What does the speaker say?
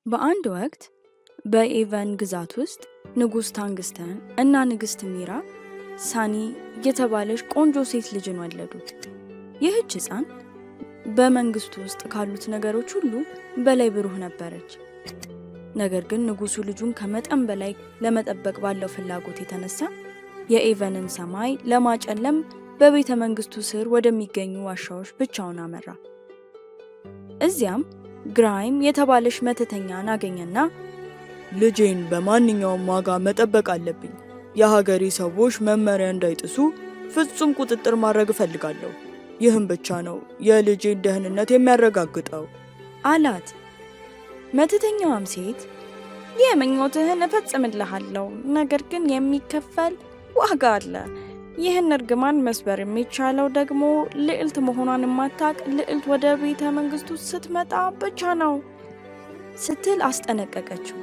በአንድ ወቅት በኤቨን ግዛት ውስጥ ንጉስ ታንግስተን እና ንግስት ሚራ ሳኒ የተባለች ቆንጆ ሴት ልጅን ወለዱ። ይህች ሕፃን በመንግስቱ ውስጥ ካሉት ነገሮች ሁሉ በላይ ብሩህ ነበረች። ነገር ግን ንጉሱ ልጁን ከመጠን በላይ ለመጠበቅ ባለው ፍላጎት የተነሳ የኤቨንን ሰማይ ለማጨለም በቤተ መንግስቱ ስር ወደሚገኙ ዋሻዎች ብቻውን አመራ። እዚያም ግራይም የተባለች መተተኛን አገኘና ልጄን በማንኛውም ዋጋ መጠበቅ አለብኝ። የሀገሬ ሰዎች መመሪያ እንዳይጥሱ ፍጹም ቁጥጥር ማድረግ እፈልጋለሁ። ይህም ብቻ ነው የልጄን ደህንነት የሚያረጋግጠው አላት። መተተኛዋም ሴት የምኞትህን እፈጽምልሃለሁ፣ ነገር ግን የሚከፈል ዋጋ አለ። ይህን እርግማን መስበር የሚቻለው ደግሞ ልዕልት መሆኗን የማታቅ ልዕልት ወደ ቤተ መንግስቱ ስትመጣ ብቻ ነው ስትል አስጠነቀቀችው።